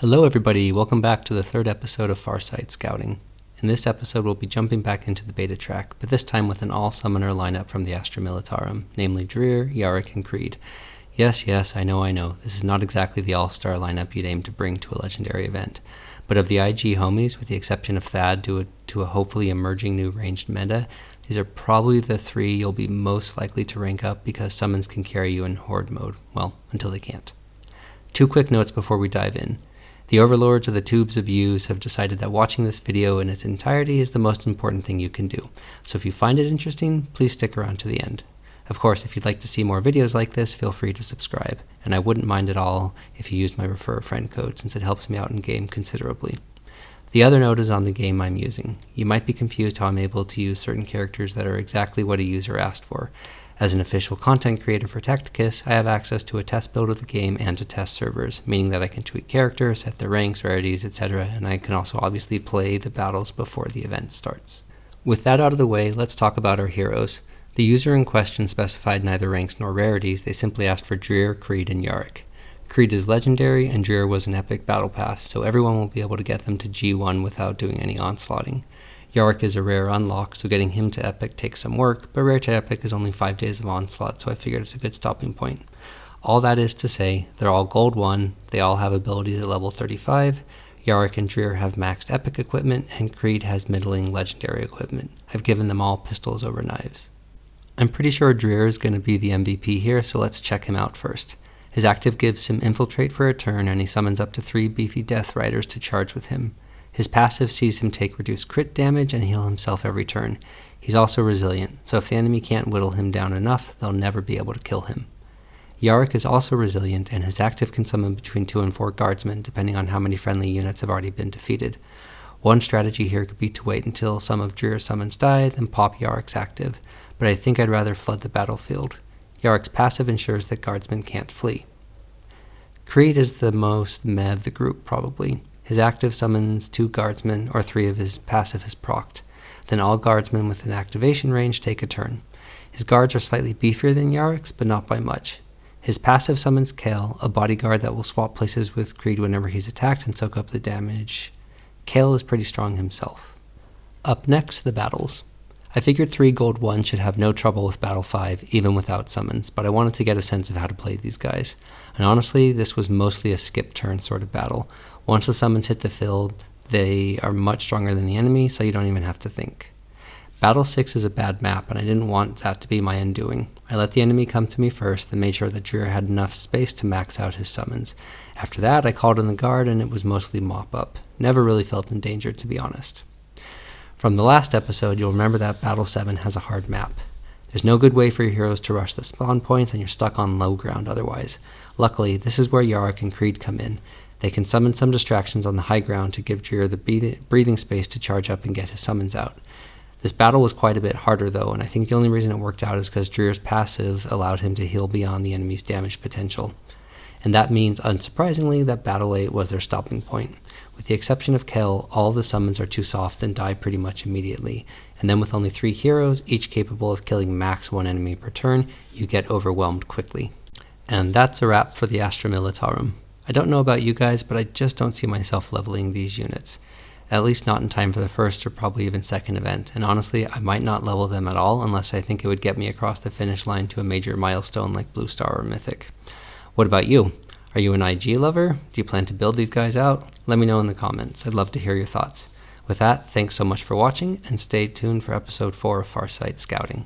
Hello everybody, welcome back to the third episode of Farsight Scouting. In this episode we'll be jumping back into the beta track, but this time with an all-summoner lineup from the Astra Militarum, namely Dreir, Yarrick, and Creed. Yes, I know, this is not exactly the all-star lineup you'd aim to bring to a legendary event, but of the IG homies, with the exception of Thad to a hopefully emerging new ranged meta, these are probably the three you'll be most likely to rank up because summons can carry you in horde mode, well, until they can't. Two quick notes before we dive in. The overlords of the tubes of views have decided that watching this video in its entirety is the most important thing you can do, so if you find it interesting, please stick around to the end. Of course, if you'd like to see more videos like this, feel free to subscribe, and I wouldn't mind at all if you used my refer a friend code since it helps me out in game considerably. The other note is on the game I'm using. You might be confused how I'm able to use certain characters that are exactly what a user asked for. As an official content creator for Tacticus, I have access to a test build of the game and to test servers, meaning that I can tweak characters, set their ranks, rarities, etc., and I can also obviously play the battles before the event starts. With that out of the way, let's talk about our heroes. The user in question specified neither ranks nor rarities, they simply asked for Dreir, Creed, and Yarrick. Creed is legendary, and Dreir was an epic battle pass, so everyone will be able to get them to G1 without doing any onslaughting. Yarrick is a rare unlock, so getting him to epic takes some work, but rare to epic is only 5 days of onslaught, so I figured it's a good stopping point. All that is to say, they're all gold 1, they all have abilities at level 35, Yarrick and Dreir have maxed epic equipment, and Creed has middling legendary equipment. I've given them all pistols over knives. I'm pretty sure Dreir is going to be the MVP here, so let's check him out first. His active gives him infiltrate for a turn, and he summons up to 3 beefy death riders to charge with him. His passive sees him take reduced crit damage and heal himself every turn. He's also resilient, so if the enemy can't whittle him down enough, they'll never be able to kill him. Yarrick is also resilient, and his active can summon between 2 and 4 guardsmen, depending on how many friendly units have already been defeated. One strategy here could be to wait until some of Dreir's summons die, then pop Yarrick's active, but I think I'd rather flood the battlefield. Yarrick's passive ensures that guardsmen can't flee. Creed is the most meh of the group, probably. His active summons 2 guardsmen, or 3 of his passive is procced. Then all guardsmen with an activation range take a turn. His guards are slightly beefier than Yarrick's, but not by much. His passive summons Kale, a bodyguard that will swap places with Creed whenever he's attacked and soak up the damage. Kale is pretty strong himself. Up next, the battles. I figured 3 gold 1 should have no trouble with battle 5, even without summons, but I wanted to get a sense of how to play these guys. And honestly, this was mostly a skip turn sort of battle. Once the summons hit the field, they are much stronger than the enemy, so you don't even have to think. Battle 6 is a bad map, and I didn't want that to be my undoing. I let the enemy come to me first, then made sure that Dreir had enough space to max out his summons. After that, I called in the guard, and it was mostly mop-up. Never really felt in danger, to be honest. From the last episode, you'll remember that Battle 7 has a hard map. There's no good way for your heroes to rush the spawn points, and you're stuck on low ground otherwise. Luckily, this is where Yarrick and Creed come in. They can summon some distractions on the high ground to give Dreir the breathing space to charge up and get his summons out. This battle was quite a bit harder though, and I think the only reason it worked out is because Dreir's passive allowed him to heal beyond the enemy's damage potential. And that means, unsurprisingly, that Battle 8 was their stopping point. With the exception of Kel, all of the summons are too soft and die pretty much immediately. And then with only 3 heroes, each capable of killing max 1 enemy per turn, you get overwhelmed quickly. And that's a wrap for the Astra Militarum. I don't know about you guys, but I just don't see myself leveling these units. At least not in time for the first or probably even second event, and honestly, I might not level them at all unless I think it would get me across the finish line to a major milestone like Blue Star or Mythic. What about you? Are you an IG lover? Do you plan to build these guys out? Let me know in the comments. I'd love to hear your thoughts. With that, thanks so much for watching, and stay tuned for episode 4 of Farsight Scouting.